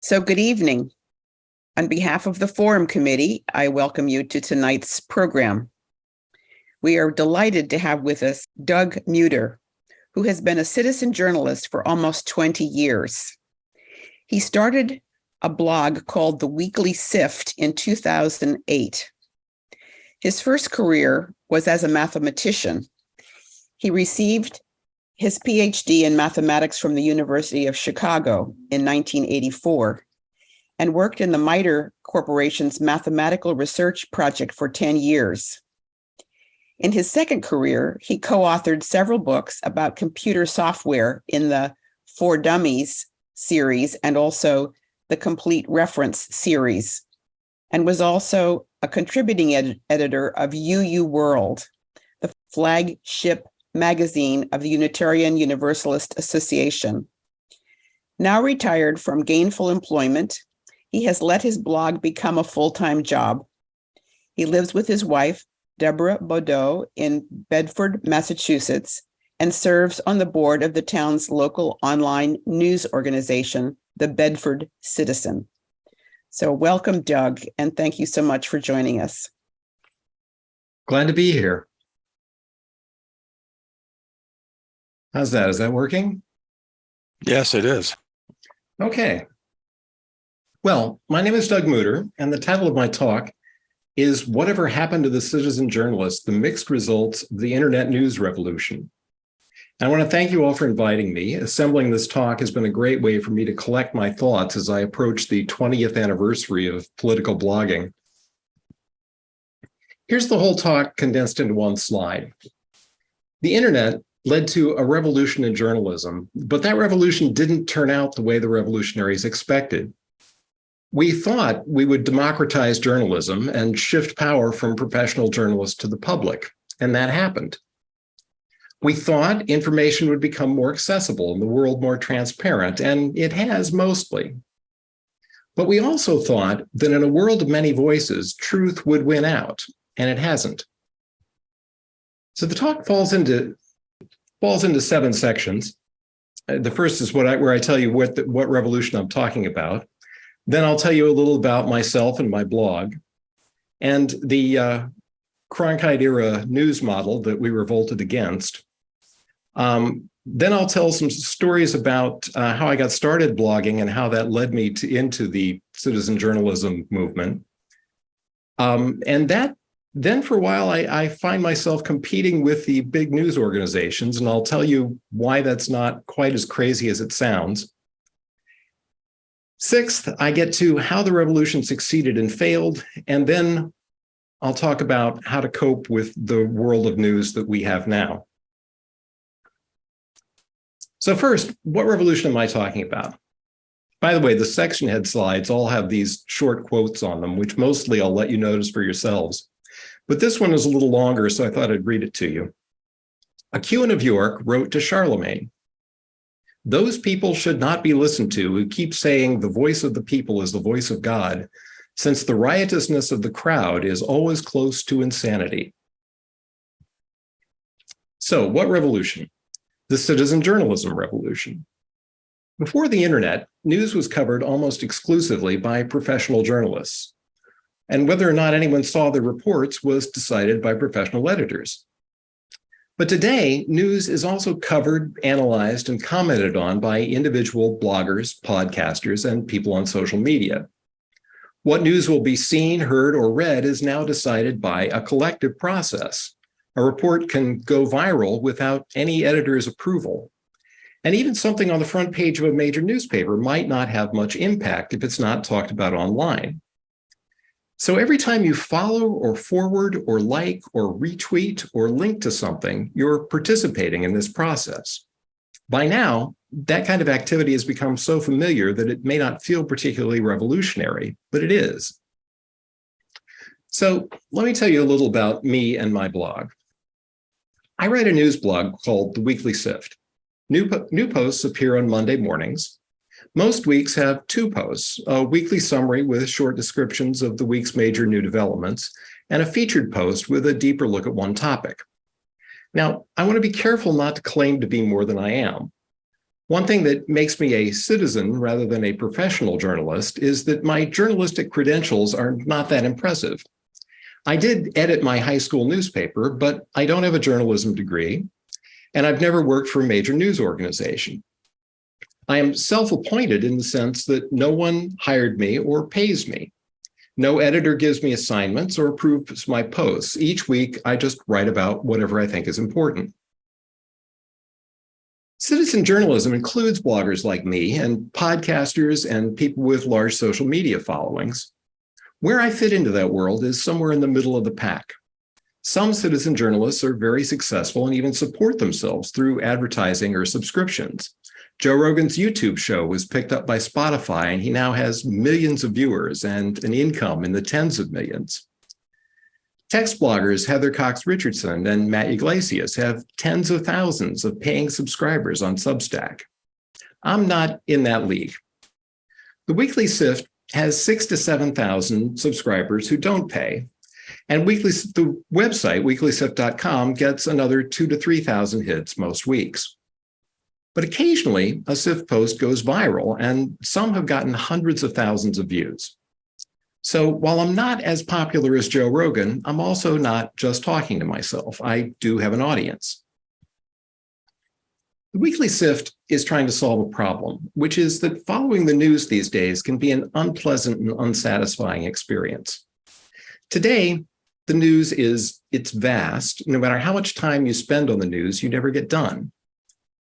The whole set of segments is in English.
So good evening. On behalf of the Forum Committee, I welcome you to tonight's program. We are delighted to have with us Doug MITRE, who has been a citizen journalist for almost 20 years. He started a blog called the Weekly Sift in 2008. His first career was as a mathematician. He received his Ph.D. in mathematics from the University of Chicago in 1984 and worked in the MITRE Corporation's mathematical research project for 10 years. In his second career, he co-authored several books about computer software in the For Dummies series and also the Complete Reference series, and was also a contributing editor of UU World, the flagship magazine of the Unitarian Universalist Association. Now retired from gainful employment, he has let his blog become a full-time job. He lives with his wife, Deborah Bodeau, in Bedford, Massachusetts, and serves on the board of the town's local online news organization, the Bedford Citizen. So welcome, Doug, and thank you so much for joining us. Glad to be here. How's that? Is that working? Yes, it is. Okay. Well, my name is Doug MITRE, and the title of my talk is Whatever Happened to the Citizen Journalist, the Mixed Results of the Internet News Revolution. I want to thank you all for inviting me. Assembling this talk has been a great way for me to collect my thoughts as I approach the 20th anniversary of political blogging. Here's the whole talk condensed into one slide. The internet led to a revolution in journalism, but that revolution didn't turn out the way the revolutionaries expected. We thought we would democratize journalism and shift power from professional journalists to the public, and that happened. We thought information would become more accessible and the world more transparent, and it has mostly. But we also thought that in a world of many voices, truth would win out, and it hasn't. So the talk falls into 7 sections. The first is where I tell you what revolution I'm talking about. Then I'll tell you a little about myself and my blog, and the Cronkite Era news model that we revolted against. Then I'll tell some stories about how I got started blogging and how that led me into the citizen journalism movement. Then for a while, I find myself competing with the big news organizations, and I'll tell you why that's not quite as crazy as it sounds. Sixth, I get to how the revolution succeeded and failed, and then I'll talk about how to cope with the world of news that we have now. So first, what revolution am I talking about? By the way, the section head slides all have these short quotes on them, which mostly I'll let you notice for yourselves. But this one is a little longer, so I thought I'd read it to you. A Queen of York wrote to Charlemagne, "Those people should not be listened to who keep saying the voice of the people is the voice of God, since the riotousness of the crowd is always close to insanity." So what revolution? The citizen journalism revolution. Before the internet, news was covered almost exclusively by professional journalists. And whether or not anyone saw the reports was decided by professional editors. But today, news is also covered, analyzed, and commented on by individual bloggers, podcasters, and people on social media. What news will be seen, heard, or read is now decided by a collective process. A report can go viral without any editor's approval. And even something on the front page of a major newspaper might not have much impact if it's not talked about online. So every time you follow or forward or like or retweet or link to something, you're participating in this process. By now, that kind of activity has become so familiar that it may not feel particularly revolutionary, but it is. So let me tell you a little about me and my blog. I write a news blog called the Weekly Sift. New posts appear on Monday mornings. Most weeks have 2 posts, a weekly summary with short descriptions of the week's major new developments, and a featured post with a deeper look at one topic. Now, I want to be careful not to claim to be more than I am. One thing that makes me a citizen rather than a professional journalist is that my journalistic credentials are not that impressive. I did edit my high school newspaper, but I don't have a journalism degree, and I've never worked for a major news organization. I am self-appointed in the sense that no one hired me or pays me. No editor gives me assignments or approves my posts. Each week, I just write about whatever I think is important. Citizen journalism includes bloggers like me and podcasters and people with large social media followings. Where I fit into that world is somewhere in the middle of the pack. Some citizen journalists are very successful and even support themselves through advertising or subscriptions. Joe Rogan's YouTube show was picked up by Spotify, and he now has millions of viewers and an income in the tens of millions. Text bloggers Heather Cox Richardson and Matt Yglesias have tens of thousands of paying subscribers on Substack. I'm not in that league. The Weekly Sift has 6,000 to 7,000 subscribers who don't pay, and the website, weeklysift.com, gets another 2,000 to 3,000 hits most weeks. But occasionally, a Sift post goes viral, and some have gotten hundreds of thousands of views. So while I'm not as popular as Joe Rogan, I'm also not just talking to myself. I do have an audience. The Weekly Sift is trying to solve a problem, which is that following the news these days can be an unpleasant and unsatisfying experience. Today, the news it's vast. No matter how much time you spend on the news, you never get done.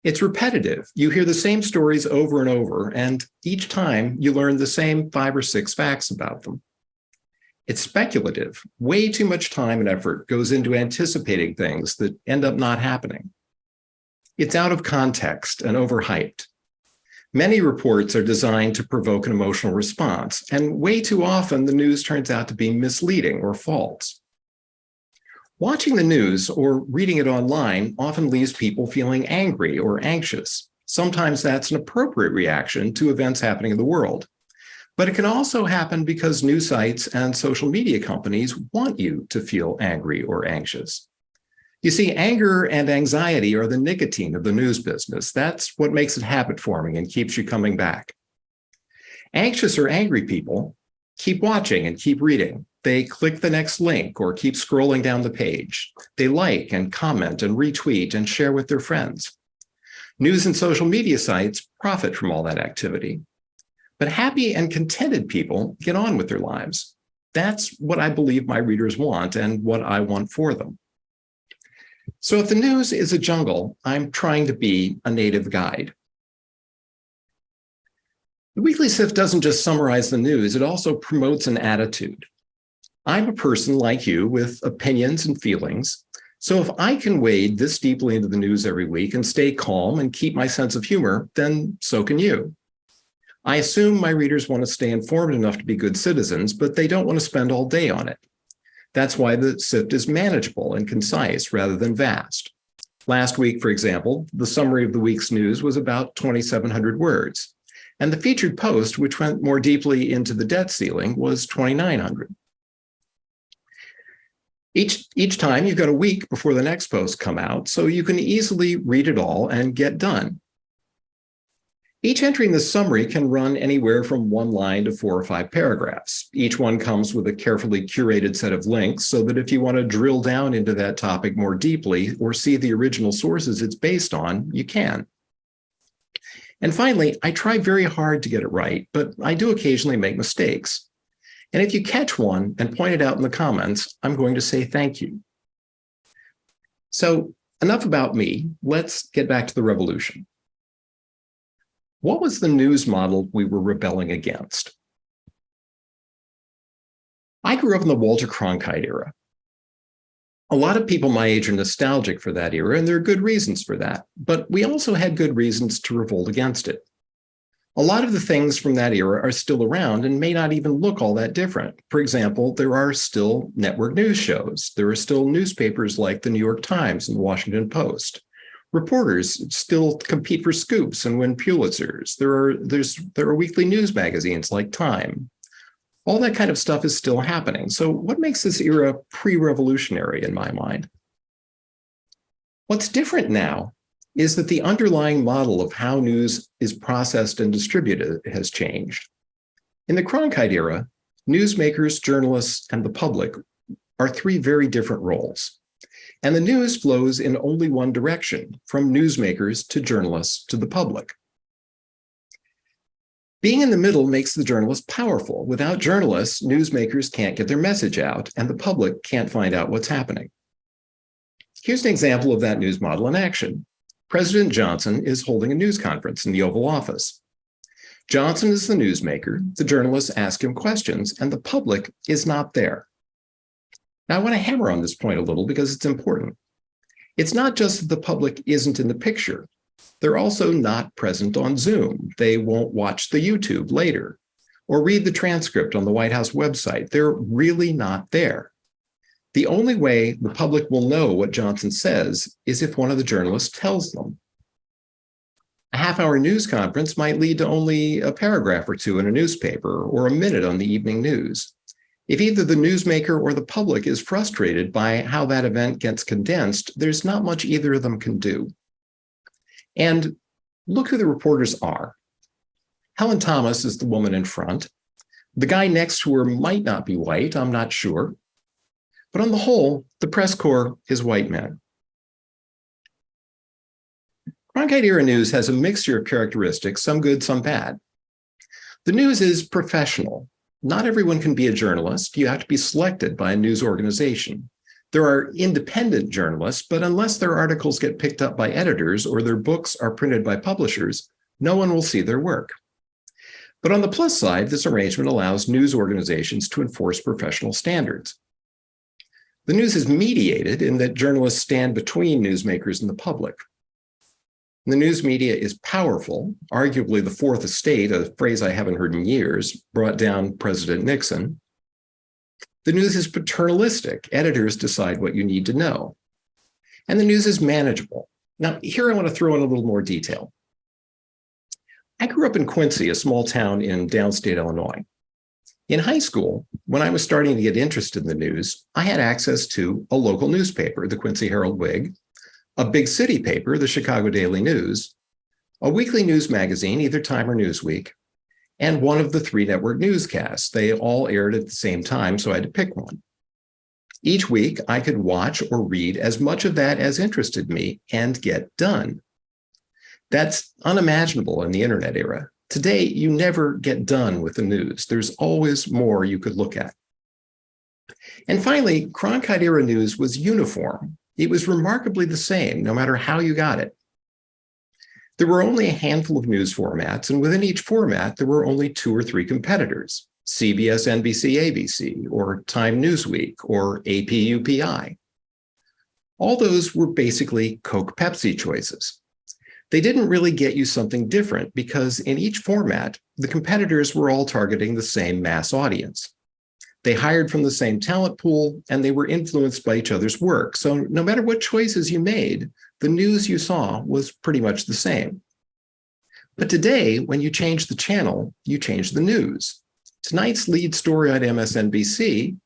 It's repetitive. You hear the same stories over and over, and each time you learn the same 5 or 6 facts about them. It's speculative. Way too much time and effort goes into anticipating things that end up not happening. It's out of context and overhyped. Many reports are designed to provoke an emotional response, and way too often the news turns out to be misleading or false. Watching the news or reading it online often leaves people feeling angry or anxious. Sometimes that's an appropriate reaction to events happening in the world. But it can also happen because news sites and social media companies want you to feel angry or anxious. You see, anger and anxiety are the nicotine of the news business. That's what makes it habit forming and keeps you coming back. Anxious or angry people keep watching and keep reading. They click the next link or keep scrolling down the page. They like and comment and retweet and share with their friends. News and social media sites profit from all that activity. But happy and contented people get on with their lives. That's what I believe my readers want and what I want for them. So if the news is a jungle, I'm trying to be a native guide. The Weekly Sift doesn't just summarize the news, it also promotes an attitude. I'm a person like you with opinions and feelings. So if I can wade this deeply into the news every week and stay calm and keep my sense of humor, then so can you. I assume my readers want to stay informed enough to be good citizens, but they don't want to spend all day on it. That's why the Sift is manageable and concise rather than vast. Last week, for example, the summary of the week's news was about 2,700 words, and the featured post, which went more deeply into the debt ceiling, was 2,900. Each time you've got a week before the next post come out, so you can easily read it all and get done. Each entry in the summary can run anywhere from 1 line to 4 or 5 paragraphs. Each one comes with a carefully curated set of links so that if you want to drill down into that topic more deeply or see the original sources it's based on, you can. And finally, I try very hard to get it right, but I do occasionally make mistakes. And if you catch one and point it out in the comments, I'm going to say thank you. So enough about me. Let's get back to the revolution. What was the news model we were rebelling against? I grew up in the Walter Cronkite era. A lot of people my age are nostalgic for that era, and there are good reasons for that. But we also had good reasons to revolt against it. A lot of the things from that era are still around and may not even look all that different. For example, there are still network news shows. There are still newspapers like the New York Times and the Washington Post. Reporters still compete for scoops and win Pulitzers. There are weekly news magazines like Time. All that kind of stuff is still happening. So what makes this era pre-revolutionary in my mind? What's different now is that the underlying model of how news is processed and distributed has changed. In the Cronkite era, newsmakers, journalists, and the public are three very different roles. And the news flows in only one direction, from newsmakers to journalists to the public. Being in the middle makes the journalist powerful. Without journalists, newsmakers can't get their message out, and the public can't find out what's happening. Here's an example of that news model in action. President Johnson is holding a news conference in the Oval Office. Johnson is the newsmaker, the journalists ask him questions, and the public is not there. Now, I want to hammer on this point a little because it's important. It's not just that the public isn't in the picture. They're also not present on Zoom. They won't watch the YouTube later or read the transcript on the White House website. They're really not there. The only way the public will know what Johnson says is if one of the journalists tells them. A half-hour news conference might lead to only a paragraph or two in a newspaper or a minute on the evening news. If either the newsmaker or the public is frustrated by how that event gets condensed, there's not much either of them can do. And look who the reporters are. Helen Thomas is the woman in front. The guy next to her might not be white, I'm not sure. But on the whole, the press corps is white men. Cronkite Era news has a mixture of characteristics, some good, some bad. The news is professional. Not everyone can be a journalist. You have to be selected by a news organization. There are independent journalists, but unless their articles get picked up by editors or their books are printed by publishers, no one will see their work. But on the plus side, this arrangement allows news organizations to enforce professional standards. The news is mediated in that journalists stand between newsmakers and the public. The news media is powerful. Arguably, the fourth estate, a phrase I haven't heard in years, brought down President Nixon. The news is paternalistic. Editors decide what you need to know. And the news is manageable. Now, here I want to throw in a little more detail. I grew up in Quincy, a small town in downstate Illinois. In high school, when I was starting to get interested in the news, I had access to a local newspaper, the Quincy Herald-Whig, a big city paper, the Chicago Daily News, a weekly news magazine, either Time or Newsweek, and one of the three network newscasts. They all aired at the same time, so I had to pick one. Each week, I could watch or read as much of that as interested me and get done. That's unimaginable in the internet era. Today, you never get done with the news. There's always more you could look at. And finally, Cronkite Era news was uniform. It was remarkably the same, no matter how you got it. There were only a handful of news formats, and within each format, there were only 2 or 3 competitors, CBS, NBC, ABC, or Time Newsweek, or AP UPI. All those were basically Coke Pepsi choices. They didn't really get you something different because in each format, the competitors were all targeting the same mass audience. They hired from the same talent pool, and they were influenced by each other's work. So no matter what choices you made, the news you saw was pretty much the same. But today, when you change the channel, you change the news. Tonight's lead story on MSNBC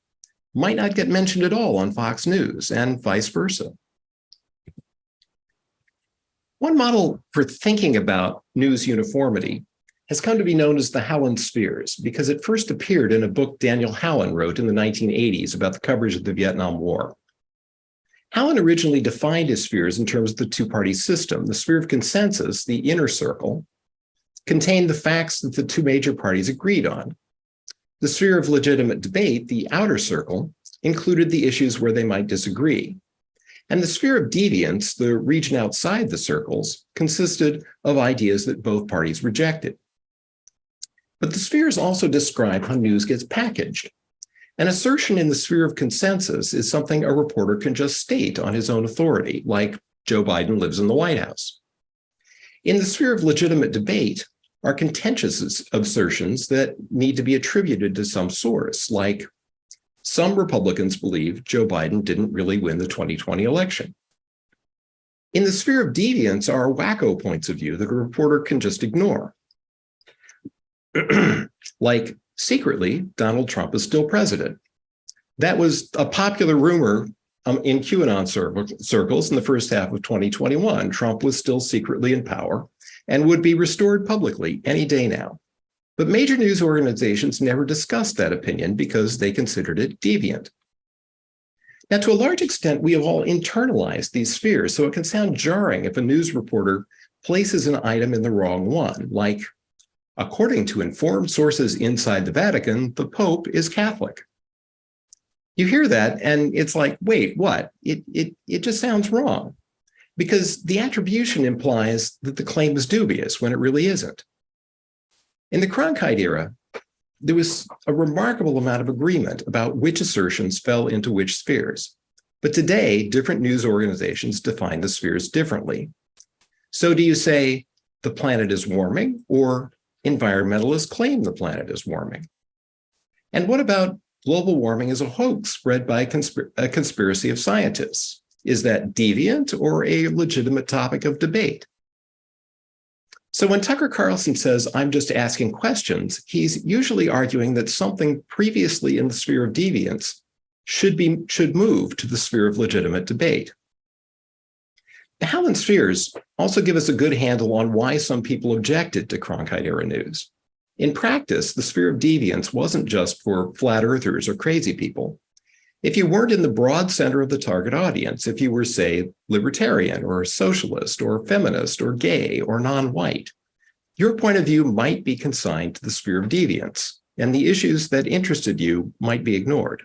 might not get mentioned at all on Fox News, and vice versa. One model for thinking about news uniformity has come to be known as the Howland spheres because it first appeared in a book Daniel Howland wrote in the 1980s about the coverage of the Vietnam War. Howland originally defined his spheres in terms of the two-party system. The sphere of consensus, the inner circle, contained the facts that the two major parties agreed on. The sphere of legitimate debate, the outer circle, included the issues where they might disagree. And the sphere of deviance, the region outside the circles, consisted of ideas that both parties rejected. But the spheres also describe how news gets packaged. An assertion in the sphere of consensus is something a reporter can just state on his own authority, like Joe Biden lives in the White House. In the sphere of legitimate debate are contentious assertions that need to be attributed to some source, like some Republicans believe Joe Biden didn't really win the 2020 election. In the sphere of deviance are wacko points of view that a reporter can just ignore. Like, secretly, Donald Trump is still president. That was a popular rumor in QAnon circles in the first half of 2021, Trump was still secretly in power and would be restored publicly any day now. But major news organizations never discussed that opinion because they considered it deviant. Now, to a large extent, we have all internalized these spheres, so it can sound jarring if a news reporter places an item in the wrong one, like, according to informed sources inside the Vatican, the Pope is Catholic. You hear that, and it's like, wait, what? It just sounds wrong, because the attribution implies that the claim is dubious when it really isn't. In the Cronkite era, there was a remarkable amount of agreement about which assertions fell into which spheres. But today, different news organizations define the spheres differently. So do you say the planet is warming, or environmentalists claim the planet is warming? And what about global warming is a hoax spread by a conspiracy of scientists? Is that deviant or a legitimate topic of debate? So when Tucker Carlson says, I'm just asking questions, he's usually arguing that something previously in the sphere of deviance should move to the sphere of legitimate debate. The Howland spheres also give us a good handle on why some people objected to Cronkite era news. In practice, the sphere of deviance wasn't just for flat earthers or crazy people. If you weren't in the broad center of the target audience, if you were, say, libertarian or socialist or feminist or gay or non-white, your point of view might be consigned to the sphere of deviance, and the issues that interested you might be ignored.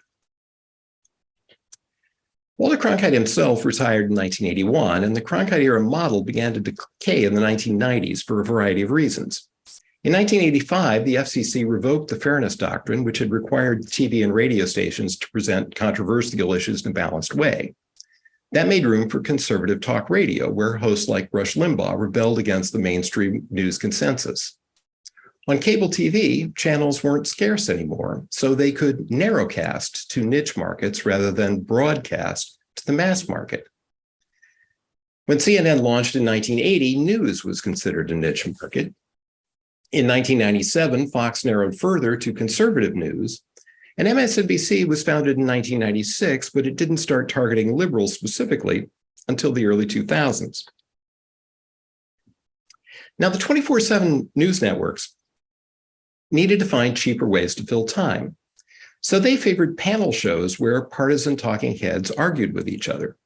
Walter Cronkite himself retired in 1981, and the Cronkite era model began to decay in the 1990s for a variety of reasons. In 1985, the FCC revoked the Fairness Doctrine, which had required TV and radio stations to present controversial issues in a balanced way. That made room for conservative talk radio, where hosts like Rush Limbaugh rebelled against the mainstream news consensus. On cable TV, channels weren't scarce anymore, so they could narrowcast to niche markets rather than broadcast to the mass market. When CNN launched in 1980, news was considered a niche market. In 1997, Fox narrowed further to conservative news, and MSNBC was founded in 1996, but it didn't start targeting liberals specifically until the early 2000s. Now, the 24/7 news networks needed to find cheaper ways to fill time, so they favored panel shows where partisan talking heads argued with each other.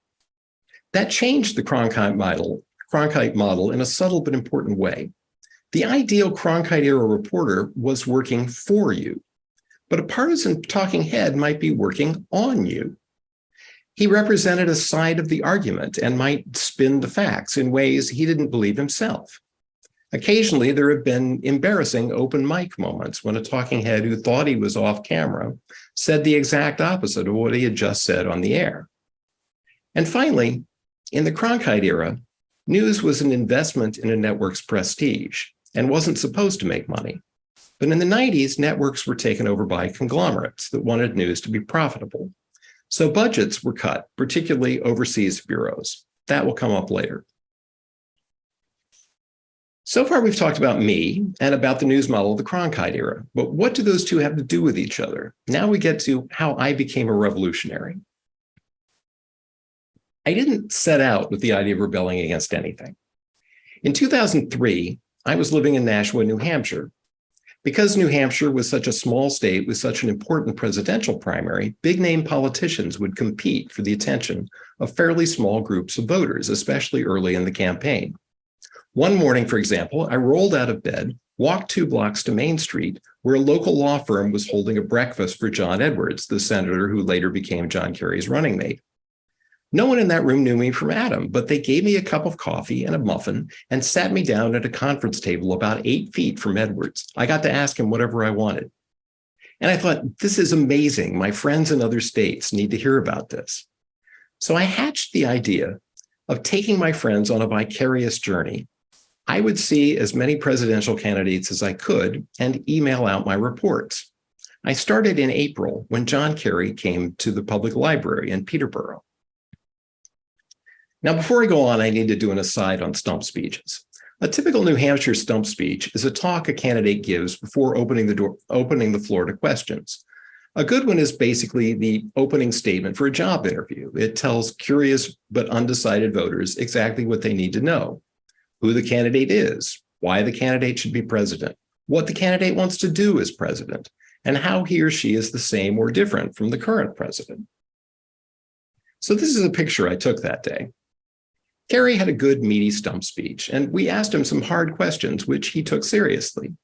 That changed the Cronkite model in a subtle but important way. The ideal Cronkite era reporter was working for you, but a partisan talking head might be working on you. He represented a side of the argument and might spin the facts in ways he didn't believe himself. Occasionally, there have been embarrassing open mic moments when a talking head who thought he was off camera said the exact opposite of what he had just said on the air. And finally, in the Cronkite era, news was an investment in a network's prestige and wasn't supposed to make money. But in the 90s, networks were taken over by conglomerates that wanted news to be profitable. So budgets were cut, particularly overseas bureaus. That will come up later. So far, we've talked about me and about the news model of the Cronkite era, but what do those two have to do with each other? Now we get to how I became a revolutionary. I didn't set out with the idea of rebelling against anything. In 2003, I was living in Nashua, New Hampshire. Because New Hampshire was such a small state with such an important presidential primary, big-name politicians would compete for the attention of fairly small groups of voters, especially early in the campaign. One morning, for example, I rolled out of bed, walked 2 blocks to Main Street, where a local law firm was holding a breakfast for John Edwards, the senator who later became John Kerry's running mate. No one in that room knew me from Adam, but they gave me a cup of coffee and a muffin and sat me down at a conference table about 8 feet from Edwards. I got to ask him whatever I wanted. And I thought, this is amazing. My friends in other states need to hear about this. So I hatched the idea of taking my friends on a vicarious journey. I would see as many presidential candidates as I could and email out my reports. I started in April when John Kerry came to the public library in Peterborough. Now, before I go on, I need to do an aside on stump speeches. A typical New Hampshire stump speech is a talk a candidate gives before opening the floor to questions. A good one is basically the opening statement for a job interview. It tells curious but undecided voters exactly what they need to know: who the candidate is, why the candidate should be president, what the candidate wants to do as president, and how he or she is the same or different from the current president. So this is a picture I took that day. Kerry had a good, meaty stump speech, and we asked him some hard questions, which he took seriously.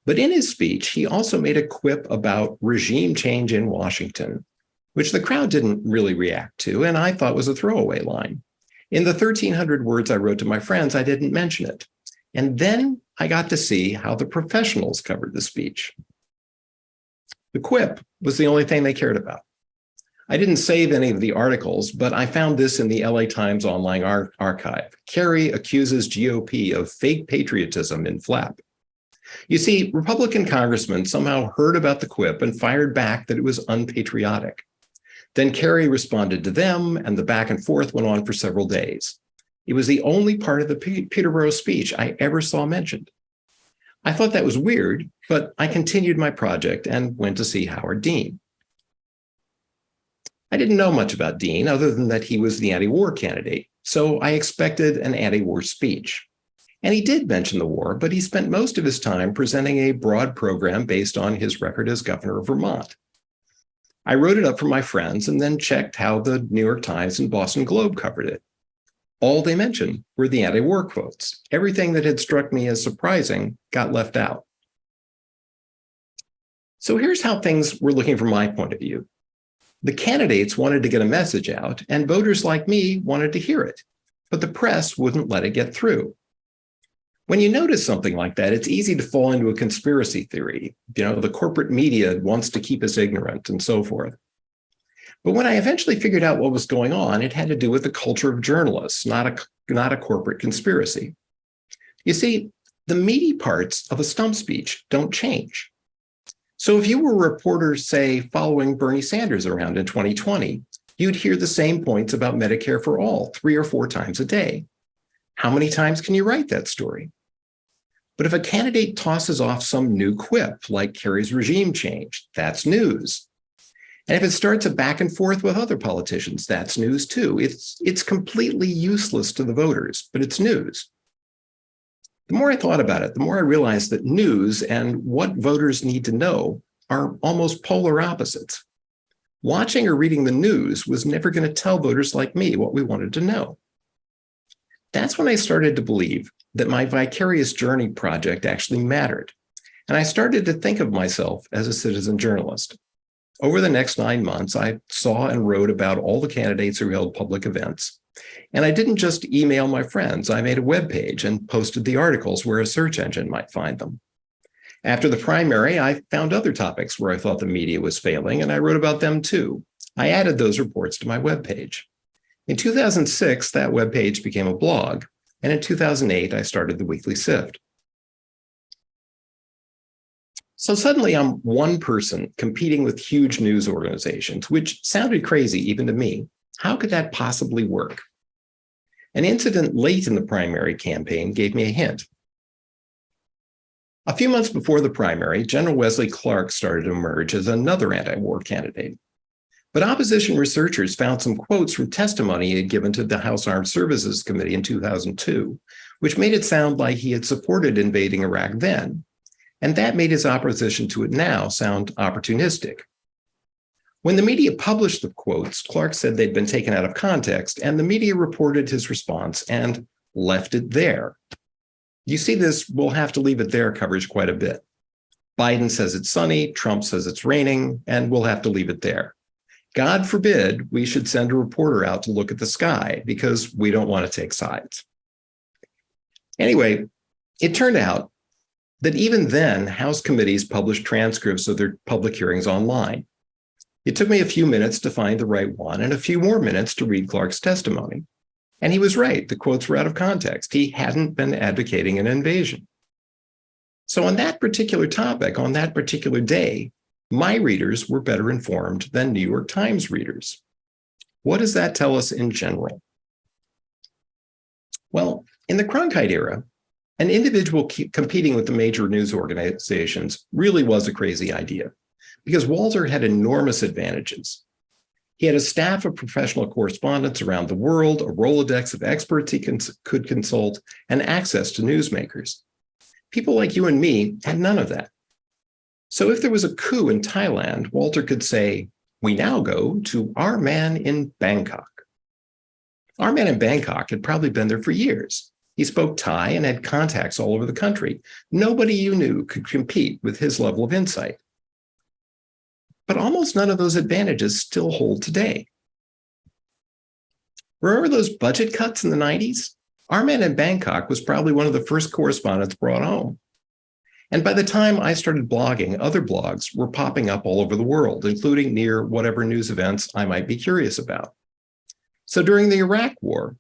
But in his speech, he also made a quip about regime change in Washington, which the crowd didn't really react to, and I thought was a throwaway line. In the 1,300 words I wrote to my friends, I didn't mention it. And then I got to see how the professionals covered the speech. The quip was the only thing they cared about. I didn't save any of the articles, but I found this in the LA Times online archive. Kerry accuses GOP of fake patriotism in flap. You see, Republican congressmen somehow heard about the quip and fired back that it was unpatriotic. Then Kerry responded to them, and the back and forth went on for several days. It was the only part of the Peterborough speech I ever saw mentioned. I thought that was weird, but I continued my project and went to see Howard Dean. I didn't know much about Dean other than that he was the anti-war candidate, so I expected an anti-war speech. And he did mention the war, but he spent most of his time presenting a broad program based on his record as governor of Vermont. I wrote it up for my friends and then checked how the New York Times and Boston Globe covered it. All they mentioned were the anti-war quotes. Everything that had struck me as surprising got left out. So here's how things were looking from my point of view. The candidates wanted to get a message out, and voters like me wanted to hear it, but the press wouldn't let it get through. When you notice something like that, it's easy to fall into a conspiracy theory. The corporate media wants to keep us ignorant and so forth. But when I eventually figured out what was going on, it had to do with the culture of journalists, not a corporate conspiracy. You see, the meaty parts of a stump speech don't change. So if you were a reporter, say, following Bernie Sanders around in 2020, you'd hear the same points about Medicare for all 3 or 4 times a day. How many times can you write that story? But if a candidate tosses off some new quip, like Kerry's regime change, that's news. And if it starts a back and forth with other politicians, that's news too. It's completely useless to the voters, but it's news. The more I thought about it, the more I realized that news and what voters need to know are almost polar opposites. Watching or reading the news was never going to tell voters like me what we wanted to know. That's when I started to believe that my vicarious journey project actually mattered, and I started to think of myself as a citizen journalist. Over the next 9 months, I saw and wrote about all the candidates who held public events. And I didn't just email my friends. I made a web page and posted the articles where a search engine might find them. After the primary, I found other topics where I thought the media was failing, and I wrote about them too. I added those reports to my web page. In 2006, that web page became a blog, and in 2008, I started the Weekly Sift. So suddenly I'm one person competing with huge news organizations, which sounded crazy even to me. How could that possibly work? An incident late in the primary campaign gave me a hint. A few months before the primary, General Wesley Clark started to emerge as another anti-war candidate. But opposition researchers found some quotes from testimony he had given to the House Armed Services Committee in 2002, which made it sound like he had supported invading Iraq then. And that made his opposition to it now sound opportunistic. When the media published the quotes, Clark said they'd been taken out of context, and the media reported his response and left it there. You see this "we'll have to leave it there" coverage quite a bit. Biden says it's sunny, Trump says it's raining, and we'll have to leave it there. God forbid we should send a reporter out to look at the sky because we don't want to take sides. Anyway, it turned out that even then, House committees published transcripts of their public hearings online. It took me a few minutes to find the right one and a few more minutes to read Clark's testimony. And he was right. The quotes were out of context. He hadn't been advocating an invasion. So on that particular topic, on that particular day, my readers were better informed than New York Times readers. What does that tell us in general? Well, in the Cronkite era, an individual competing with the major news organizations really was a crazy idea. because Walter had enormous advantages. He had a staff of professional correspondents around the world, a Rolodex of experts he could consult, and access to newsmakers. People like you and me had none of that. So if there was a coup in Thailand, Walter could say, "We now go to our man in Bangkok." Our man in Bangkok had probably been there for years. He spoke Thai and had contacts all over the country. Nobody you knew could compete with his level of insight. But almost none of those advantages still hold today. Remember those budget cuts in the 90s? Our man in Bangkok was probably one of the first correspondents brought home. And by the time I started blogging, other blogs were popping up all over the world, including near whatever news events I might be curious about. So during the Iraq War,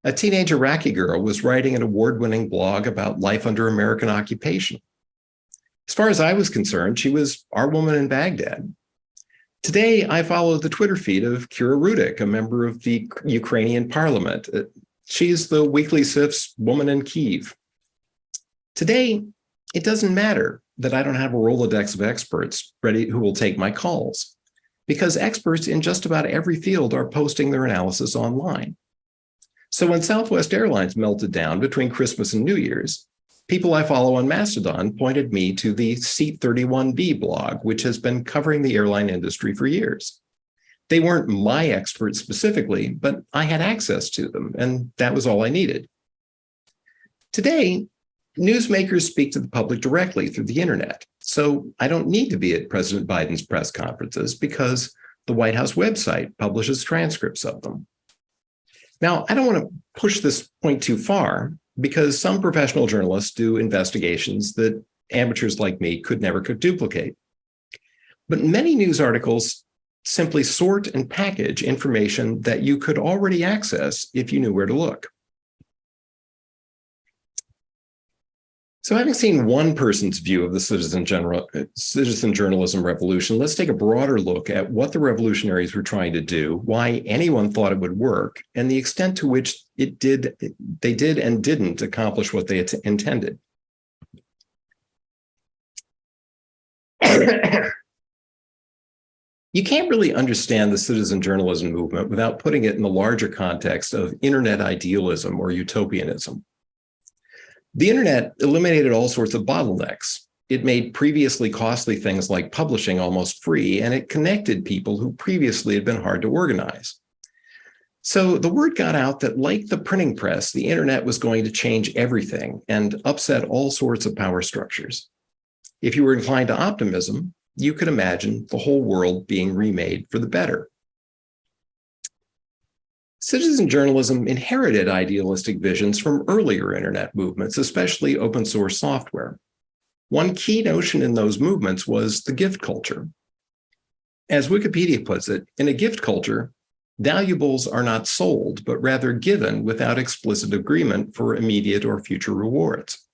a teenage Iraqi girl was writing an award-winning blog about life under American occupation. As far as I was concerned, she was our woman in Baghdad. Today, I follow the Twitter feed of Kira Rudik, a member of the Ukrainian parliament. She's the Weekly Sift's woman in Kyiv. Today, it doesn't matter that I don't have a Rolodex of experts ready who will take my calls, because experts in just about every field are posting their analysis online. So when Southwest Airlines melted down between Christmas and New Year's, people I follow on Mastodon pointed me to the Seat 31B blog, which has been covering the airline industry for years. They weren't my experts specifically, but I had access to them, and that was all I needed. Today, newsmakers speak to the public directly through the internet, so I don't need to be at President Biden's press conferences because the White House website publishes transcripts of them. Now, I don't want to push this point too far, because some professional journalists do investigations that amateurs like me could never duplicate. But many news articles simply sort and package information that you could already access if you knew where to look. So having seen one person's view of the citizen journalism revolution, let's take a broader look at what the revolutionaries were trying to do, why anyone thought it would work, and the extent to which they did and didn't accomplish what they intended. You can't really understand the citizen journalism movement without putting it in the larger context of internet idealism or utopianism. The internet eliminated all sorts of bottlenecks. It made previously costly things like publishing almost free, and it connected people who previously had been hard to organize. So the word got out that, like the printing press, the internet was going to change everything and upset all sorts of power structures. If you were inclined to optimism, you could imagine the whole world being remade for the better. Citizen journalism inherited idealistic visions from earlier internet movements, especially open source software. One key notion in those movements was the gift culture. As Wikipedia puts it, in a gift culture, valuables are not sold, but rather given without explicit agreement for immediate or future rewards.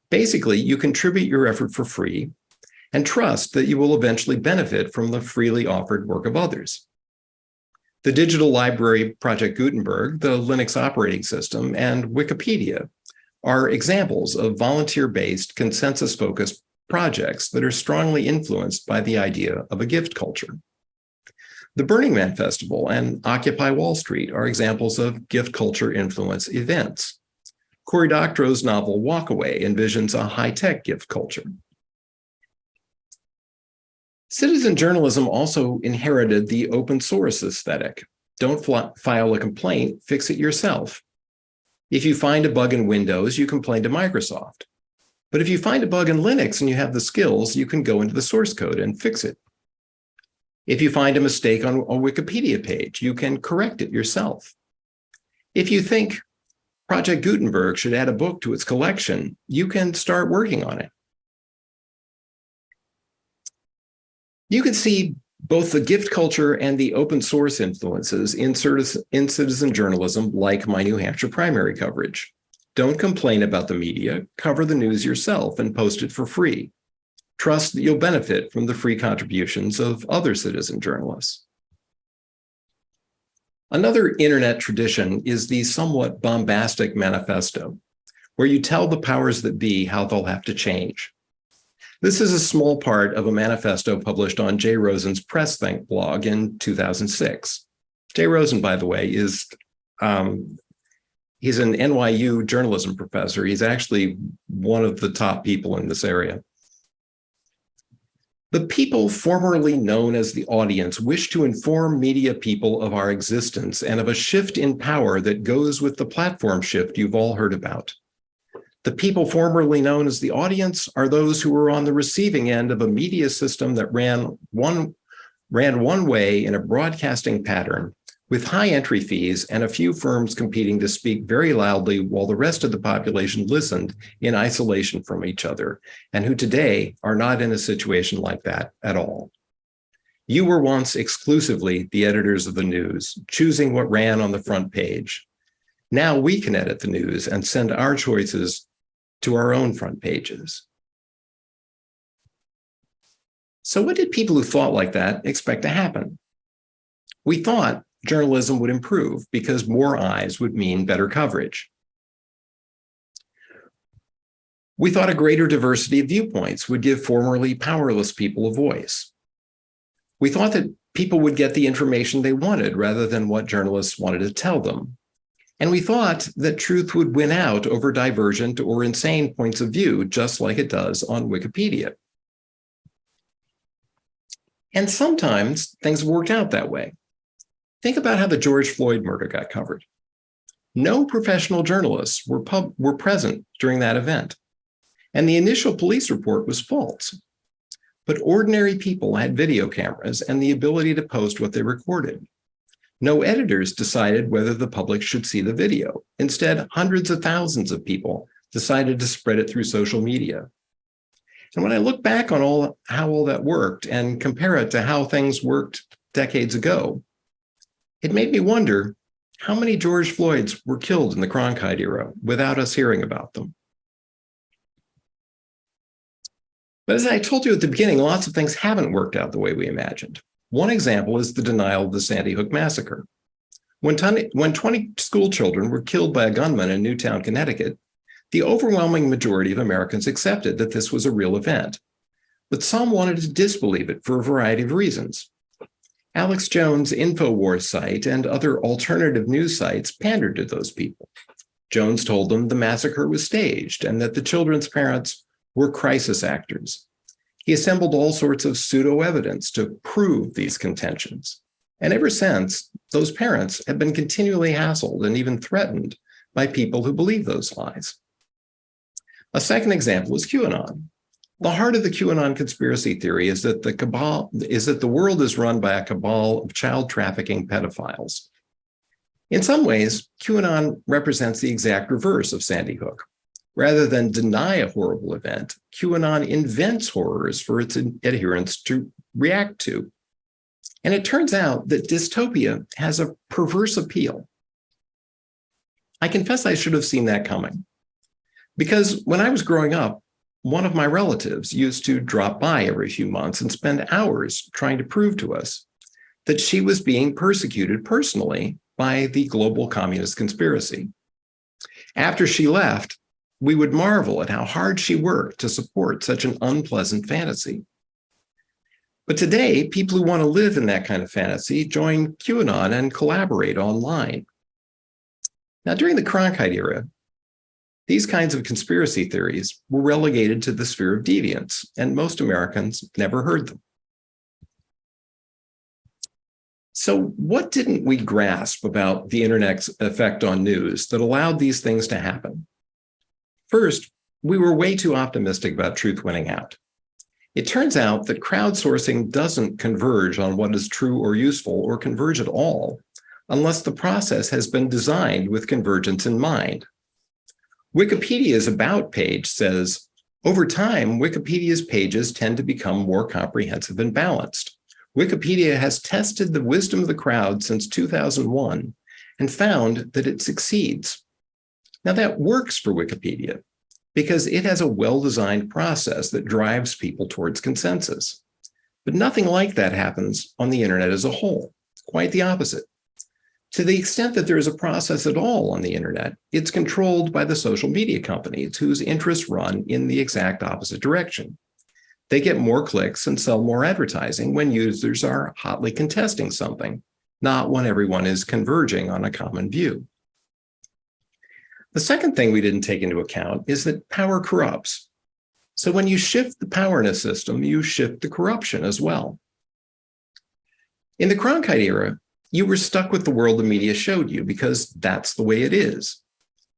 Basically, you contribute your effort for free and trust that you will eventually benefit from the freely offered work of others. The digital library Project Gutenberg, the Linux operating system, and Wikipedia are examples of volunteer-based, consensus-focused projects that are strongly influenced by the idea of a gift culture. The Burning Man Festival and Occupy Wall Street are examples of gift culture influence events. Cory Doctorow's novel Walkaway envisions a high-tech gift culture. Citizen journalism also inherited the open source aesthetic. Don't file a complaint, fix it yourself. If you find a bug in Windows, you complain to Microsoft. But if you find a bug in Linux and you have the skills, you can go into the source code and fix it. If you find a mistake on a Wikipedia page, you can correct it yourself. If you think Project Gutenberg should add a book to its collection, you can start working on it. You can see both the gift culture and the open source influences in citizen journalism, like my New Hampshire primary coverage. Don't complain about the media, cover the news yourself and post it for free. Trust that you'll benefit from the free contributions of other citizen journalists. Another internet tradition is the somewhat bombastic manifesto, where you tell the powers that be how they'll have to change. This is a small part of a manifesto published on Jay Rosen's Press Think blog in 2006. Jay Rosen, by the way, is he's an NYU journalism professor. He's actually one of the top people in this area. The people formerly known as the audience wish to inform media people of our existence and of a shift in power that goes with the platform shift you've all heard about. The people formerly known as the audience are those who were on the receiving end of a media system that ran one way in a broadcasting pattern with high entry fees and a few firms competing to speak very loudly while the rest of the population listened in isolation from each other, and who today are not in a situation like that at all. You were once exclusively the editors of the news, choosing what ran on the front page. Now we can edit the news and send our choices to our own front pages. So what did people who thought like that expect to happen? We thought journalism would improve because more eyes would mean better coverage. We thought a greater diversity of viewpoints would give formerly powerless people a voice. We thought that people would get the information they wanted rather than what journalists wanted to tell them. And we thought that truth would win out over divergent or insane points of view, just like it does on Wikipedia. And sometimes things worked out that way. Think about how the George Floyd murder got covered. No professional journalists were present during that event, and the initial police report was false. But ordinary people had video cameras and the ability to post what they recorded. No editors decided whether the public should see the video. Instead, hundreds of thousands of people decided to spread it through social media. And when I look back on how all that worked and compare it to how things worked decades ago, it made me wonder how many George Floyds were killed in the Cronkite era without us hearing about them. But as I told you at the beginning, lots of things haven't worked out the way we imagined. One example is the denial of the Sandy Hook massacre. When 20 school children were killed by a gunman in Newtown, Connecticut, the overwhelming majority of Americans accepted that this was a real event. But some wanted to disbelieve it for a variety of reasons. Alex Jones' InfoWars site and other alternative news sites pandered to those people. Jones told them the massacre was staged and that the children's parents were crisis actors. He assembled all sorts of pseudo-evidence to prove these contentions. And ever since, those parents have been continually hassled and even threatened by people who believe those lies. A second example is QAnon. The heart of the QAnon conspiracy theory is that the world is run by a cabal of child trafficking pedophiles. In some ways, QAnon represents the exact reverse of Sandy Hook. Rather than deny a horrible event, QAnon invents horrors for its adherents to react to. And it turns out that dystopia has a perverse appeal. I confess I should have seen that coming. Because when I was growing up, one of my relatives used to drop by every few months and spend hours trying to prove to us that she was being persecuted personally by the global communist conspiracy. After she left, we would marvel at how hard she worked to support such an unpleasant fantasy. But today, people who want to live in that kind of fantasy join QAnon and collaborate online. Now, during the Cronkite era, these kinds of conspiracy theories were relegated to the sphere of deviance, and most Americans never heard them. So what didn't we grasp about the internet's effect on news that allowed these things to happen? First, we were way too optimistic about truth winning out. It turns out that crowdsourcing doesn't converge on what is true or useful or converge at all unless the process has been designed with convergence in mind. Wikipedia's About page says, over time, Wikipedia's pages tend to become more comprehensive and balanced. Wikipedia has tested the wisdom of the crowd since 2001 and found that it succeeds. Now that works for Wikipedia because it has a well-designed process that drives people towards consensus. But nothing like that happens on the internet as a whole, quite the opposite. To the extent that there is a process at all on the internet, it's controlled by the social media companies whose interests run in the exact opposite direction. They get more clicks and sell more advertising when users are hotly contesting something, not when everyone is converging on a common view. The second thing we didn't take into account is that power corrupts. So when you shift the power in a system, you shift the corruption as well. In the Cronkite era, you were stuck with the world the media showed you because that's the way it is.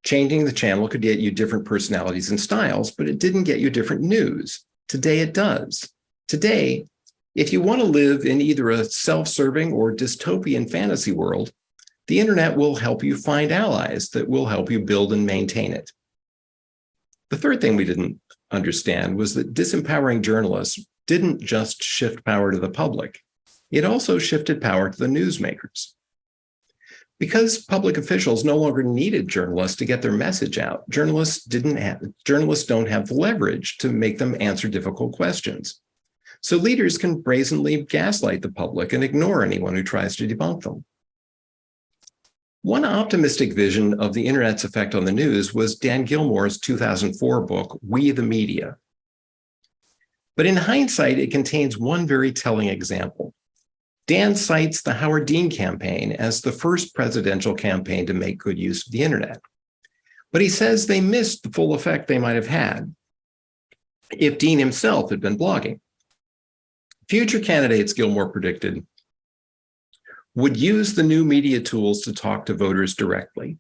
Changing the channel could get you different personalities and styles, but it didn't get you different news. Today it does. Today, if you want to live in either a self-serving or dystopian fantasy world, the internet will help you find allies that will help you build and maintain it. The third thing we didn't understand was that disempowering journalists didn't just shift power to the public. It also shifted power to the newsmakers. Because public officials no longer needed journalists to get their message out, journalists don't have the leverage to make them answer difficult questions. So leaders can brazenly gaslight the public and ignore anyone who tries to debunk them. One optimistic vision of the internet's effect on the news was Dan Gilmour's 2004 book, We the Media. But in hindsight, it contains one very telling example. Dan cites the Howard Dean campaign as the first presidential campaign to make good use of the internet. But he says they missed the full effect they might have had if Dean himself had been blogging. Future candidates, Gilmour predicted, would use the new media tools to talk to voters directly.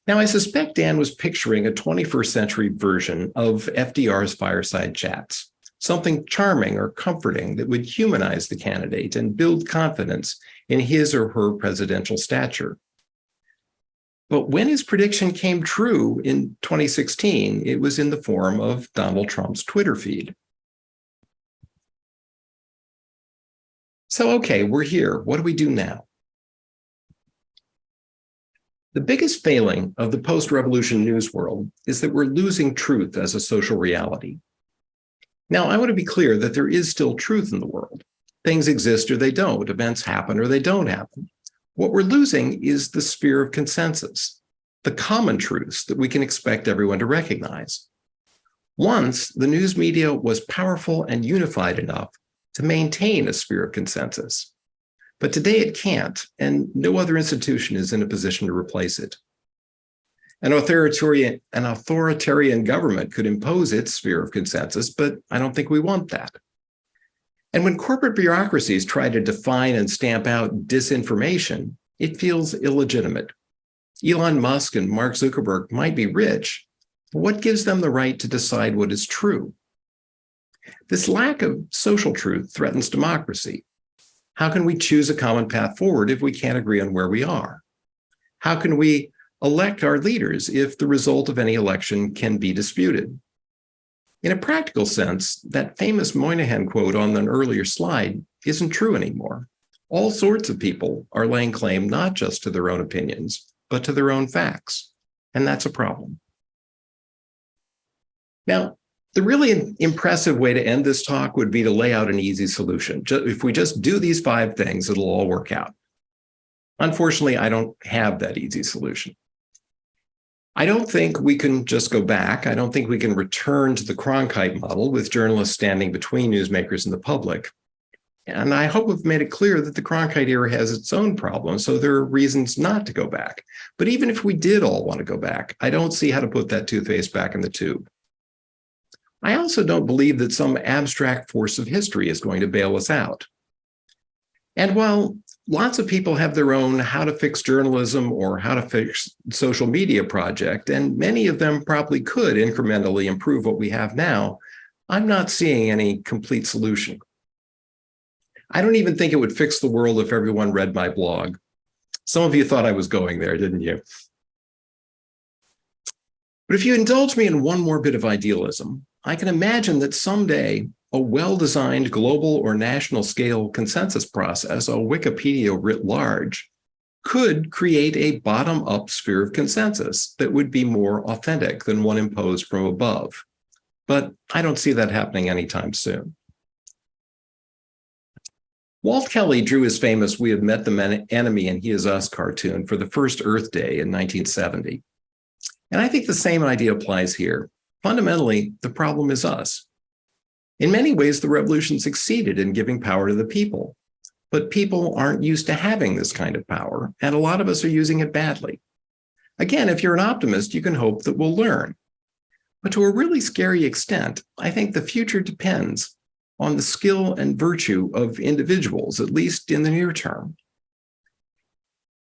Now, I suspect Dan was picturing a 21st century version of FDR's fireside chats, something charming or comforting that would humanize the candidate and build confidence in his or her presidential stature. But when his prediction came true in 2016, it was in the form of Donald Trump's Twitter feed. So, okay, we're here. What do we do now? The biggest failing of the post-revolution news world is that we're losing truth as a social reality. Now, I want to be clear that there is still truth in the world. Things exist or they don't. Events happen or they don't happen. What we're losing is the sphere of consensus, the common truths that we can expect everyone to recognize. Once, the news media was powerful and unified enough to maintain a sphere of consensus. But today it can't, and no other institution is in a position to replace it. An authoritarian government could impose its sphere of consensus, but I don't think we want that. And when corporate bureaucracies try to define and stamp out disinformation, it feels illegitimate. Elon Musk and Mark Zuckerberg might be rich, but what gives them the right to decide what is true? This lack of social truth threatens democracy. How can we choose a common path forward if we can't agree on where we are? How can we elect our leaders if the result of any election can be disputed? In a practical sense, that famous Moynihan quote on an earlier slide isn't true anymore. All sorts of people are laying claim not just to their own opinions, but to their own facts, and that's a problem. Now, the really impressive way to end this talk would be to lay out an easy solution. If we just do these 5 things, it'll all work out. Unfortunately, I don't have that easy solution. I don't think we can just go back. I don't think we can return to the Cronkite model with journalists standing between newsmakers and the public. And I hope we've made it clear that the Cronkite era has its own problems, so there are reasons not to go back. But even if we did all want to go back, I don't see how to put that toothpaste back in the tube. I also don't believe that some abstract force of history is going to bail us out. And while lots of people have their own how to fix journalism or how to fix social media project, and many of them probably could incrementally improve what we have now, I'm not seeing any complete solution. I don't even think it would fix the world if everyone read my blog. Some of you thought I was going there, didn't you? But if you indulge me in one more bit of idealism, I can imagine that someday a well-designed global or national scale consensus process, a Wikipedia writ large, could create a bottom-up sphere of consensus that would be more authentic than one imposed from above. But I don't see that happening anytime soon. Walt Kelly drew his famous We Have Met the Enemy and He Is Us cartoon for the first Earth Day in 1970. And I think the same idea applies here. Fundamentally, the problem is us. In many ways, the revolution succeeded in giving power to the people, but people aren't used to having this kind of power, and a lot of us are using it badly. Again, if you're an optimist, you can hope that we'll learn. But to a really scary extent, I think the future depends on the skill and virtue of individuals, at least in the near term.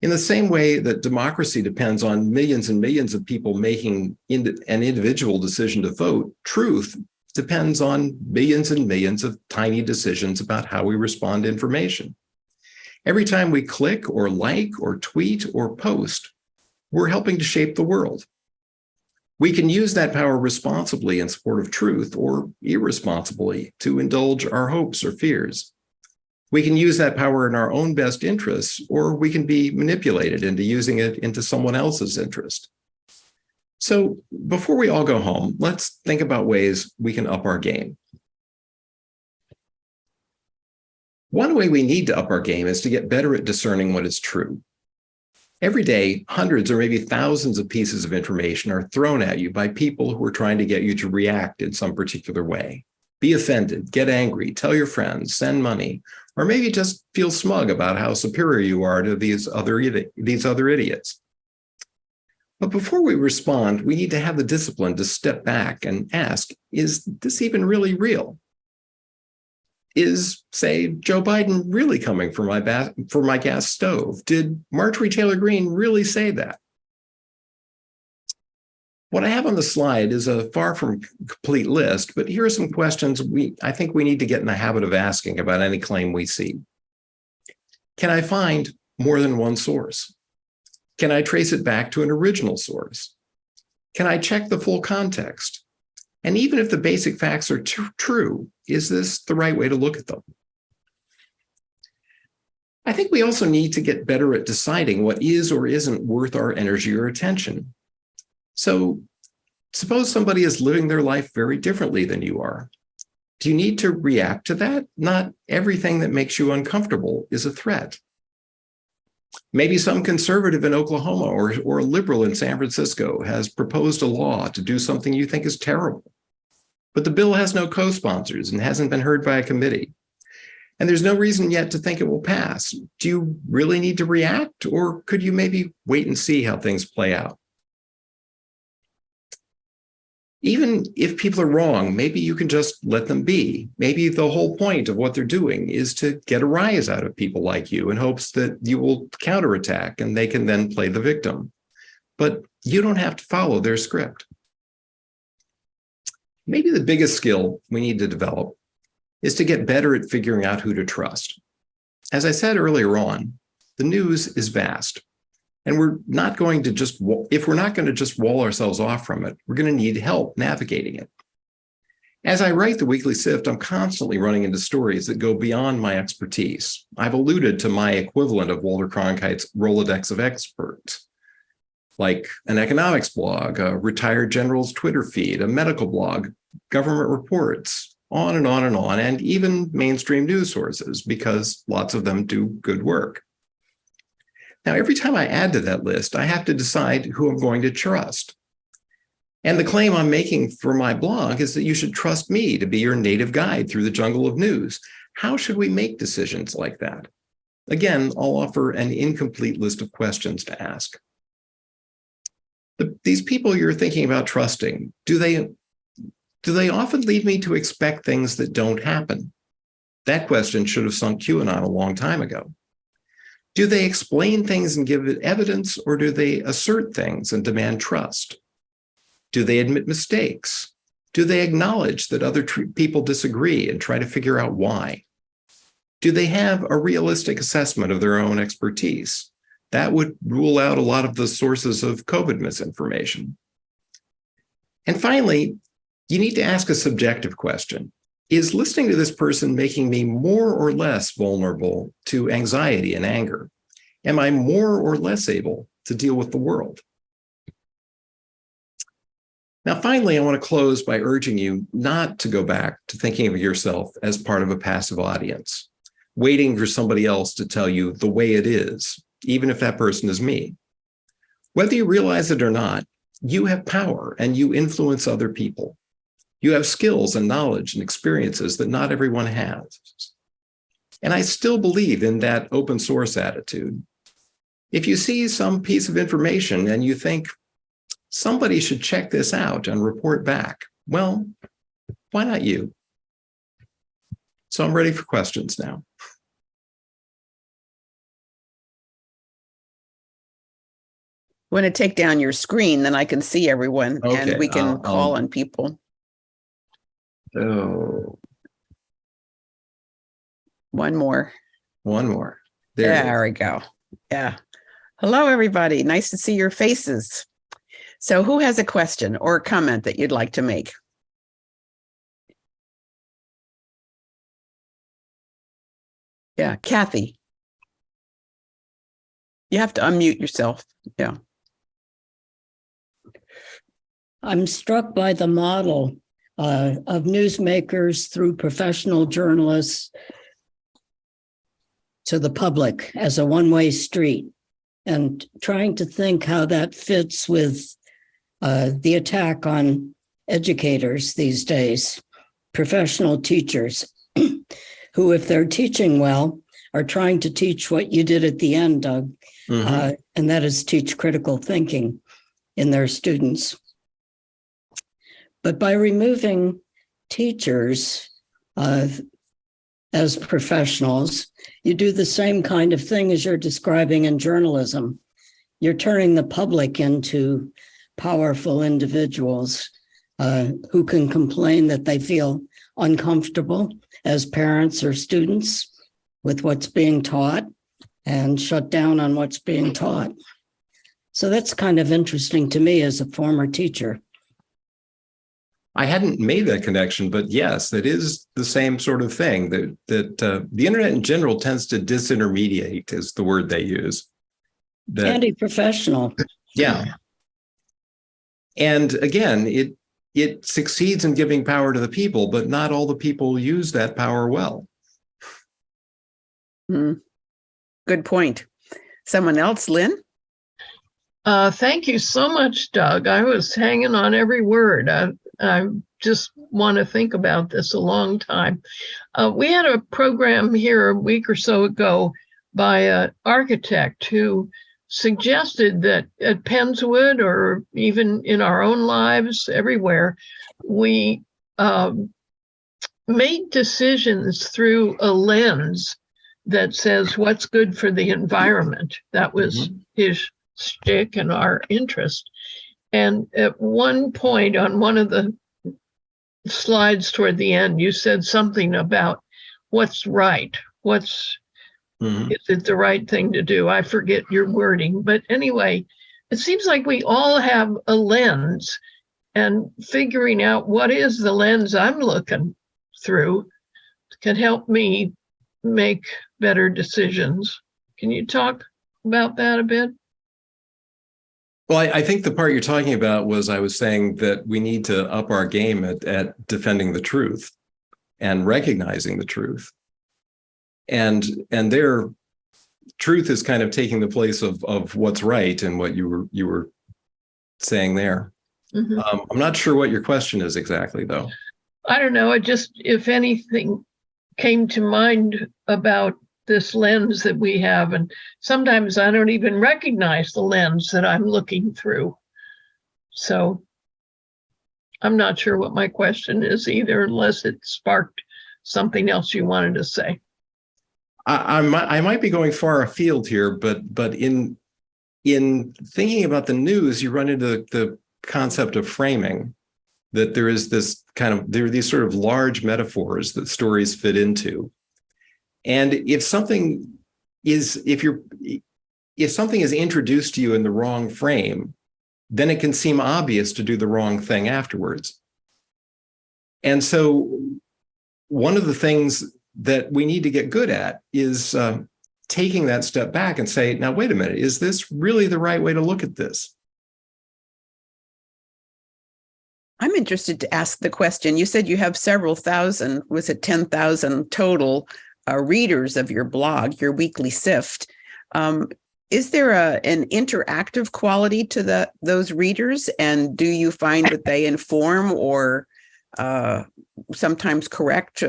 In the same way that democracy depends on millions and millions of people making an individual decision to vote, truth depends on millions and millions of tiny decisions about how we respond to information. Every time we click or like or tweet or post, we're helping to shape the world. We can use that power responsibly in support of truth or irresponsibly to indulge our hopes or fears. We can use that power in our own best interests, or we can be manipulated into using it into someone else's interest. So before we all go home, let's think about ways we can up our game. One way we need to up our game is to get better at discerning what is true. Every day, hundreds or maybe thousands of pieces of information are thrown at you by people who are trying to get you to react in some particular way. Be offended, get angry, tell your friends, send money, or maybe just feel smug about how superior you are to these other idiots. But before we respond, we need to have the discipline to step back and ask, is this even really real? Is, say, Joe Biden really coming for my gas stove? Did Marjorie Taylor Greene really say that? What I have on the slide is a far from complete list, but here are some questions I think we need to get in the habit of asking about any claim we see. Can I find more than one source? Can I trace it back to an original source? Can I check the full context? And even if the basic facts are true, is this the right way to look at them? I think we also need to get better at deciding what is or isn't worth our energy or attention. So suppose somebody is living their life very differently than you are. Do you need to react to that? Not everything that makes you uncomfortable is a threat. Maybe some conservative in Oklahoma or a liberal in San Francisco has proposed a law to do something you think is terrible. But the bill has no co-sponsors and hasn't been heard by a committee. And there's no reason yet to think it will pass. Do you really need to react, or could you maybe wait and see how things play out? Even if people are wrong, maybe you can just let them be. Maybe the whole point of what they're doing is to get a rise out of people like you in hopes that you will counterattack and they can then play the victim. But you don't have to follow their script. Maybe the biggest skill we need to develop is to get better at figuring out who to trust. As I said earlier on, the news is vast. And if we're not going to just wall ourselves off from it, we're going to need help navigating it. As I write the Weekly Sift, I'm constantly running into stories that go beyond my expertise. I've alluded to my equivalent of Walter Cronkite's Rolodex of experts, like an economics blog, a retired general's Twitter feed, a medical blog, government reports, on and on and on, and even mainstream news sources, because lots of them do good work. Now, every time I add to that list, I have to decide who I'm going to trust. And the claim I'm making for my blog is that you should trust me to be your native guide through the jungle of news. How should we make decisions like that? Again, I'll offer an incomplete list of questions to ask. These people you're thinking about trusting, do they often lead me to expect things that don't happen? That question should have sunk QAnon a long time ago. Do they explain things and give it evidence, or do they assert things and demand trust? Do they admit mistakes? Do they acknowledge that other people disagree and try to figure out why? Do they have a realistic assessment of their own expertise? That would rule out a lot of the sources of COVID misinformation. And finally, you need to ask a subjective question. Is listening to this person making me more or less vulnerable to anxiety and anger? Am I more or less able to deal with the world? Now, finally, I want to close by urging you not to go back to thinking of yourself as part of a passive audience, waiting for somebody else to tell you the way it is, even if that person is me. Whether you realize it or not, you have power and you influence other people. You have skills and knowledge and experiences that not everyone has. And I still believe in that open source attitude. If you see some piece of information and you think somebody should check this out and report back, well, why not you? So I'm ready for questions now. Want to take down your screen, then I can see everyone Okay, and we can call on people. Oh, One more. one more. There we go. Yeah. Hello, everybody. Nice to see your faces. So who has a question or a comment that you'd like to make? Yeah, Kathy. You have to unmute yourself. Yeah. I'm struck by the model of newsmakers through professional journalists to the public as a one-way street, and trying to think how that fits with the attack on educators these days, professional teachers, who, if they're teaching well, are trying to teach what you did at the end, Doug, and that is teach critical thinking in their students. But by removing teachers as professionals, you do the same kind of thing as you're describing in journalism. You're turning the public into powerful individuals who can complain that they feel uncomfortable as parents or students with what's being taught and shut down on what's being taught. So that's kind of interesting to me as a former teacher. I hadn't made that connection, but yes, it is the same sort of thing that the internet in general tends to disintermediate, is the word they use. Anti-professional. Yeah. And again, it succeeds in giving power to the people, but not all the people use that power well. Good point. Someone else, Lynn? Thank you so much, Doug. I was hanging on every word. I just want to think about this a long time. We had a program here a week or so ago by an architect who suggested that at Pennswood, or even in our own lives everywhere, we made decisions through a lens that says what's good for the environment. That was his shtick and our interest. And at one point on one of the slides toward the end, you said something about what's right. Is it the right thing to do? I forget your wording, but anyway, it seems like we all have a lens, and figuring out what is the lens I'm looking through can help me make better decisions. Can you talk about that a bit? Well, I think the part you're talking about was, I was saying that we need to up our game at defending the truth and recognizing the truth. And their truth is kind of taking the place of what's right and what you were saying there. I'm not sure what your question is exactly, though. I don't know. It just, if anything came to mind about this lens that we have, and sometimes I don't even recognize the lens that I'm looking through. So I'm not sure what my question is either, unless it sparked something else you wanted to say. I might be going far afield here, but in thinking about the news, you run into the concept of framing, that there is this there are these sort of large metaphors that stories fit into. And if something is introduced to you in the wrong frame, then it can seem obvious to do the wrong thing afterwards. And so one of the things that we need to get good at is taking that step back and say, now, wait a minute, is this really the right way to look at this? I'm interested to ask the question. You said you have several thousand, was it 10,000 total readers of your blog, your Weekly Sift. Is there an interactive quality to those readers? And do you find that they inform or sometimes correct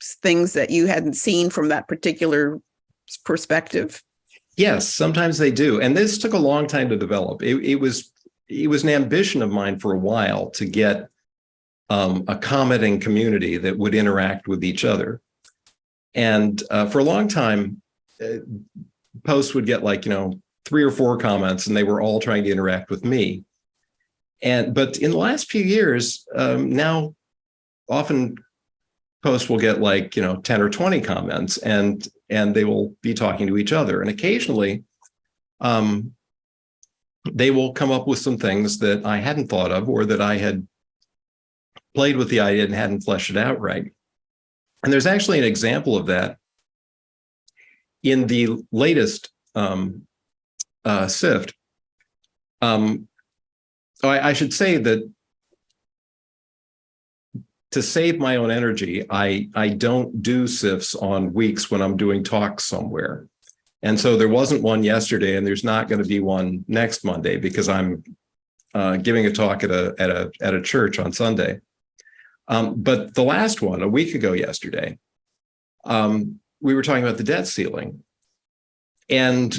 things that you hadn't seen from that particular perspective? Yes, sometimes they do. And this took a long time to develop. It was an ambition of mine for a while to get a commenting community that would interact with each other. And for a long time, posts would get like, 3 or 4 comments, and they were all trying to interact with me. But in the last few years, now often posts will get like, 10 or 20 comments, and they will be talking to each other. And occasionally, they will come up with some things that I hadn't thought of, or that I had played with the idea and hadn't fleshed it out right. And there's actually an example of that in the latest Sift. I should say that to save my own energy, I don't do Sifts on weeks when I'm doing talks somewhere. And so there wasn't one yesterday, and there's not going to be one next Monday because I'm giving a talk at a church on Sunday. But the last one, a week ago yesterday, we were talking about the debt ceiling. And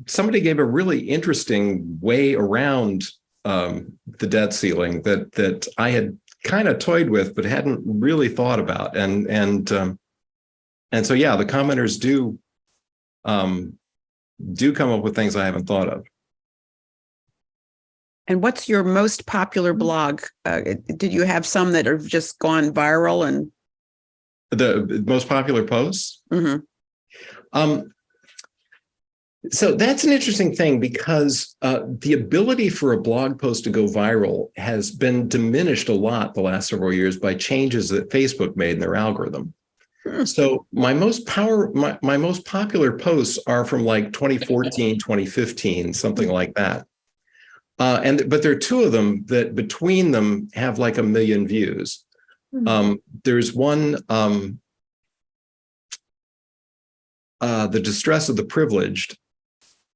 somebody gave a really interesting way around the debt ceiling that I had kind of toyed with, but hadn't really thought about. And so, yeah, the commenters do come up with things I haven't thought of. And what's your most popular blog? Did you have some that have just gone viral? And the most popular posts? Mm-hmm. So that's an interesting thing, because the ability for a blog post to go viral has been diminished a lot the last several years by changes that Facebook made in their algorithm. So my most popular posts are from like 2014, 2015, something like that. But there are 2 of them that between them have like 1 million views. There's one, The Distress of the Privileged,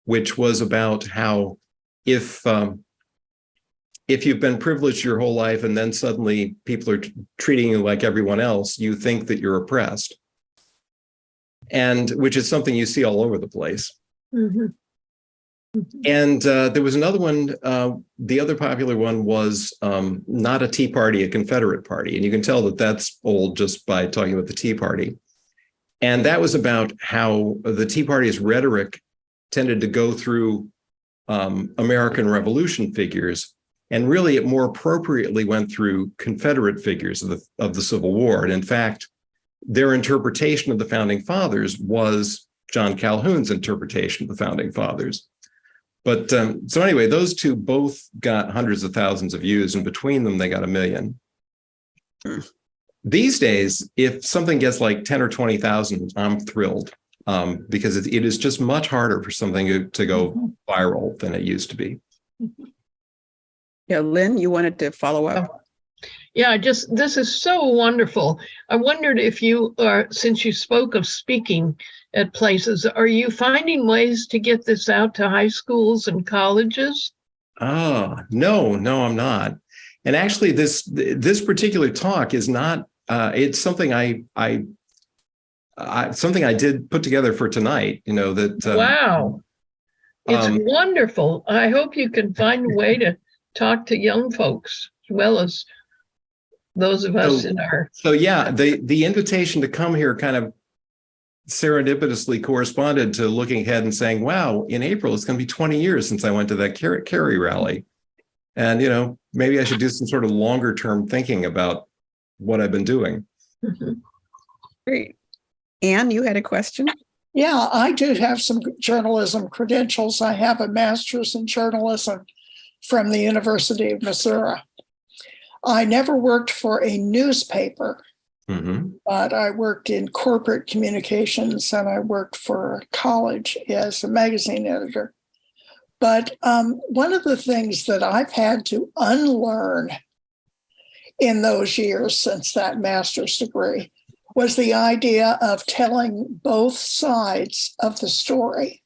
which was about how if you've been privileged your whole life and then suddenly people are treating you like everyone else, you think that you're oppressed. And which is something you see all over the place. Mm-hmm. And there was another one, the other popular one was Not a Tea Party, a Confederate Party. And you can tell that that's old just by talking about the Tea Party. And that was about how the Tea Party's rhetoric tended to go through American Revolution figures, and really it more appropriately went through Confederate figures of the Civil War. And in fact, their interpretation of the Founding Fathers was John Calhoun's interpretation of the Founding Fathers. But so anyway, those 2 both got hundreds of thousands of views, and between them, they got 1 million. These days, if something gets like 10 or 20,000, I'm thrilled, because it is just much harder for something to go viral than it used to be. Yeah, Lynn, you wanted to follow up? Yeah, this is so wonderful. I wondered if you are, since you spoke of speaking at places, are you finding ways to get this out to high schools and colleges? No, I'm not. And actually, this particular talk is not. It's something something I did put together for tonight. Wow, it's wonderful. I hope you can find a way to talk to young folks as well as those of us in our. So yeah, the invitation to come here kind of serendipitously corresponded to looking ahead and saying, wow, in April, it's going to be 20 years since I went to that Kerry rally. And, maybe I should do some sort of longer term thinking about what I've been doing. Great. Anne, you had a question? Yeah, I do have some journalism credentials. I have a master's in journalism from the University of Missouri. I never worked for a newspaper, but I worked in corporate communications, and I worked for a college as a magazine editor. But one of the things that I've had to unlearn in those years since that master's degree was the idea of telling both sides of the story,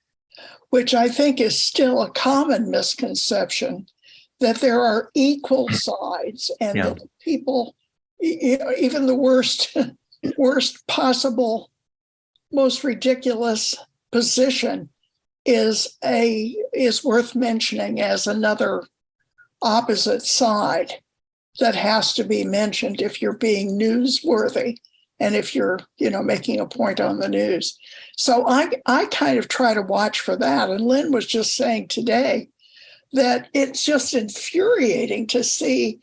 which I think is still a common misconception, that there are equal sides, and Yeah. that people, even the worst possible, most ridiculous position is worth mentioning as another opposite side that has to be mentioned if you're being newsworthy and if you're, making a point on the news. So I kind of try to watch for that. And Lynn was just saying today that it's just infuriating to see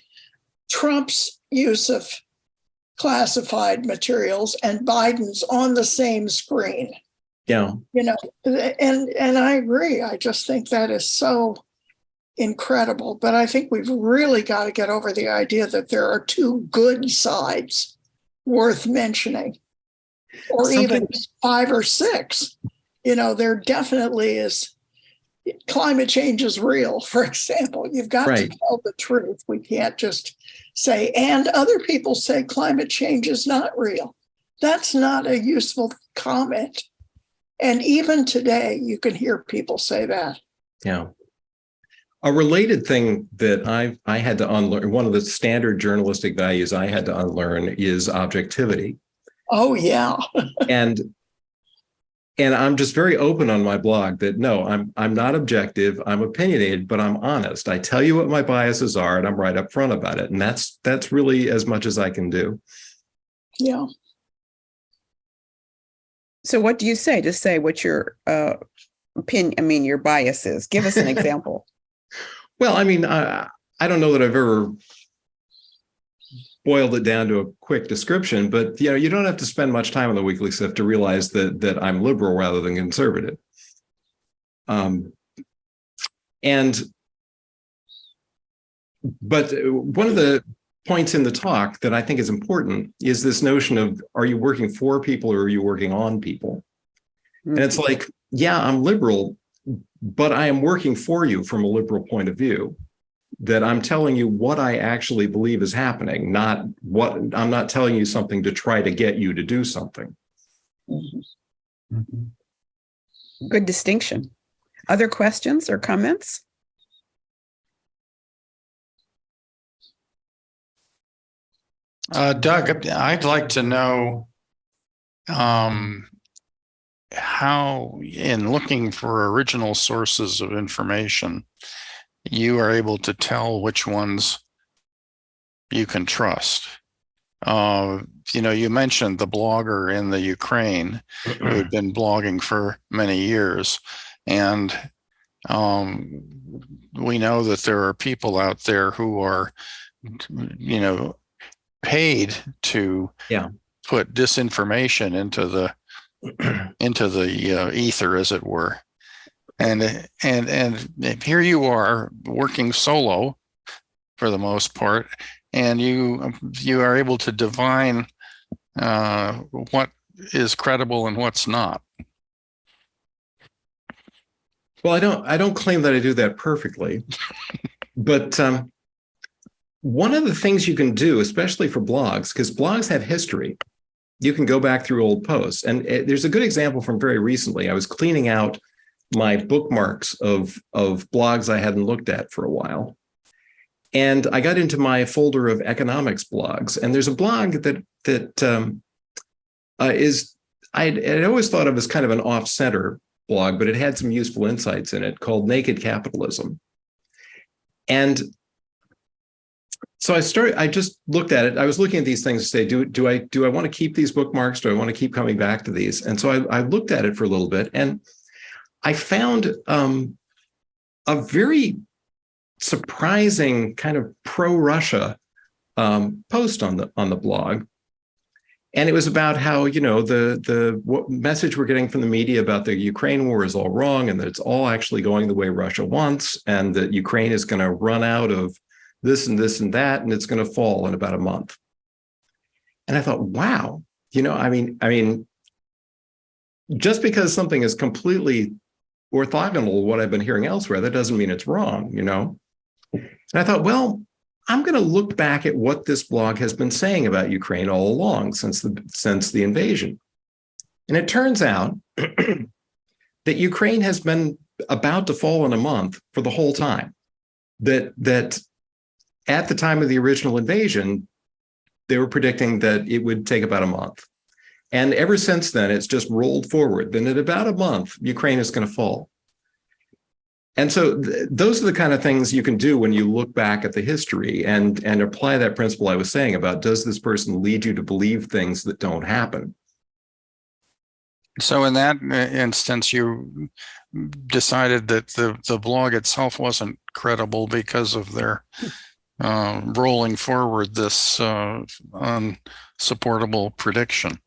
Trump's use of classified materials and Biden's on the same screen. Yeah. And I agree. I just think that is so incredible. But I think we've really got to get over the idea that there are two good sides worth mentioning, or even 5 or 6. There definitely is. Climate change is real, for example. You've got to tell the truth. We can't just say, and other people say climate change is not real. That's not a useful comment. And even today, you can hear people say that. Yeah. A related thing that I had to unlearn, one of the standard journalistic values I had to unlearn, is objectivity. Oh, yeah. And I'm just very open on my blog that no, I'm not objective, I'm opinionated, but I'm honest. I tell you what my biases are, and I'm right up front about it. And that's really as much as I can do. Yeah. So what do you say? Just say what your opinion, your bias is. Give us an example. Well, I don't know that I've ever boiled it down to a quick description, but you don't have to spend much time on the Weekly Sift to realize that I'm liberal rather than conservative. But one of the points in the talk that I think is important is this notion of, are you working for people or are you working on people? And it's like, yeah, I'm liberal, but I am working for you from a liberal point of view, that I'm telling you what I actually believe is happening, I'm not telling you something to try to get you to do something. Mm-hmm. Good distinction. Other questions or comments? Doug, I'd like to know how, in looking for original sources of information, you are able to tell which ones you can trust. You mentioned the blogger in the Ukraine who had been blogging for many years. And we know that there are people out there who are, paid to put disinformation into the ether, as it were. And here you are working solo for the most part, and you are able to divine what is credible and what's not. Well, I don't claim that I do that perfectly, but one of the things you can do, especially for blogs, because blogs have history, you can go back through old posts. And there's a good example from very recently. I was cleaning out my bookmarks of blogs I hadn't looked at for a while. And I got into my folder of economics blogs. And there's a blog that I'd always thought of as kind of an off-center blog, but it had some useful insights in it, called Naked Capitalism. And so I just looked at it. I was looking at these things to say, do I want to keep these bookmarks? Do I want to keep coming back to these? And so I looked at it for a little bit, and I found a very surprising kind of pro-Russia post on the blog. And it was about how, the message we're getting from the media about the Ukraine war is all wrong, and that it's all actually going the way Russia wants, and that Ukraine is going to run out of this and this and that, and it's going to fall in about a month. And I thought, wow, just because something is completely orthogonal to what I've been hearing elsewhere, that doesn't mean it's wrong, And I thought, well, I'm going to look back at what this blog has been saying about Ukraine all along since the invasion. And it turns out that Ukraine has been about to fall in a month for the whole time. that at the time of the original invasion, they were predicting that it would take about a month. And ever since then, it's just rolled forward. Then in about a month, Ukraine is going to fall. And so those are the kind of things you can do when you look back at the history and apply that principle I was saying about, does this person lead you to believe things that don't happen? So in that instance, you decided that the blog itself wasn't credible because of their rolling forward this unsupportable prediction.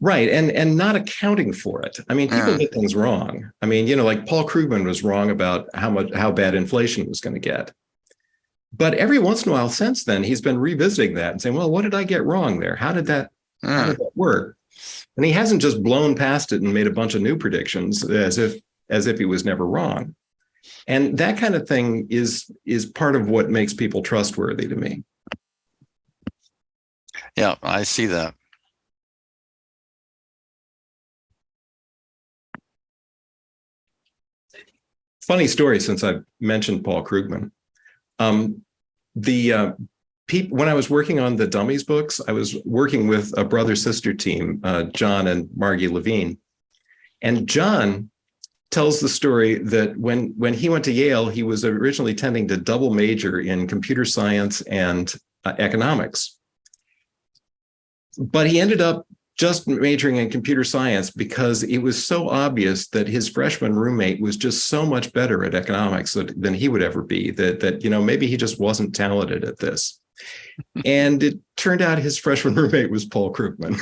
Right. And not accounting for it. I mean, people get things wrong. I mean, like Paul Krugman was wrong about how bad inflation was going to get. But every once in a while since then, he's been revisiting that and saying, well, what did I get wrong there? How did that work? And he hasn't just blown past it and made a bunch of new predictions as if he was never wrong. And that kind of thing is part of what makes people trustworthy to me. Yeah, I see that. Funny story, since I mentioned Paul Krugman. When I was working on the Dummies books, I was working with a brother-sister team, John and Margie Levine. And John tells the story that when he went to Yale, he was originally intending to double major in computer science and economics. But he ended up just majoring in computer science because it was so obvious that his freshman roommate was just so much better at economics than he would ever be, that maybe he just wasn't talented at this. And it turned out his freshman roommate was Paul Krugman.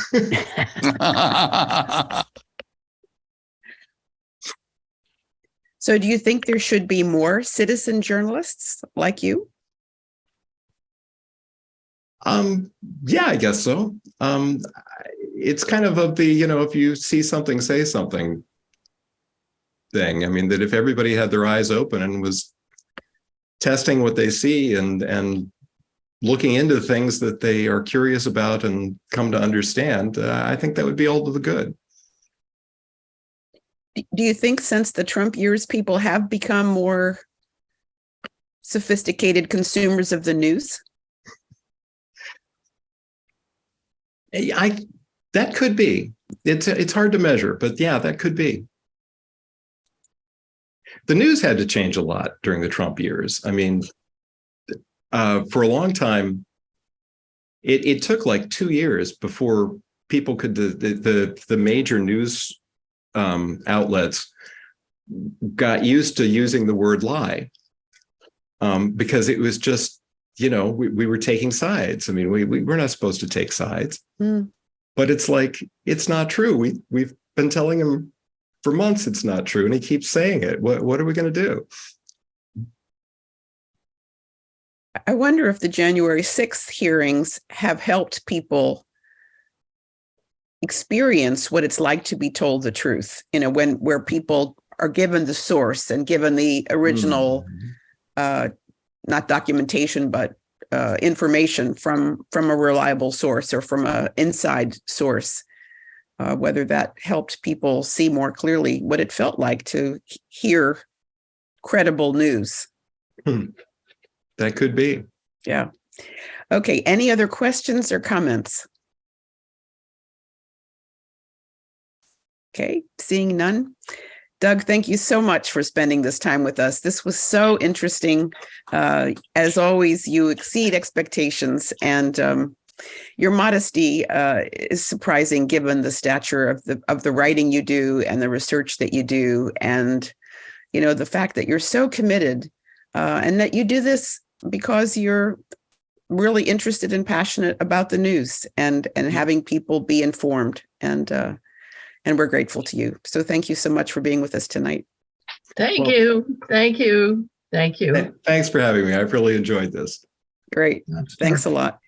So do you think there should be more citizen journalists like you? Yeah, I guess so. It's kind of the, if you see something, say something thing. I mean, that if everybody had their eyes open and was testing what they see and looking into things that they are curious about and come to understand, I think that would be all to the good. Do you think since the Trump years, people have become more sophisticated consumers of the news? That could be. It's hard to measure, but yeah, that could be. The news had to change a lot during the Trump years. I mean, for a long time, it took like 2 years before people could, the major news outlets got used to using the word lie, because it was just, we were taking sides. I mean, we're not supposed to take sides. But it's like, it's not true. We've been telling him for months it's not true, and he keeps saying it. What are we going to do? I wonder if the January 6th hearings have helped people experience what it's like to be told the truth, where people are given the source and given the original, not documentation, but information from a reliable source or from an inside source, whether that helped people see more clearly what it felt like to hear credible news. That could be. Yeah. Okay. Any other questions or comments? Okay. Seeing none. Doug, thank you so much for spending this time with us. This was so interesting. As always, you exceed expectations, and your modesty is surprising given the stature of the writing you do and the research that you do, and the fact that you're so committed and that you do this because you're really interested and passionate about the news and having people be informed, and we're grateful to you. So thank you so much for being with us tonight. Thank you. Thank you. Thank you. Thanks for having me. I've really enjoyed this. Great. Thanks a lot.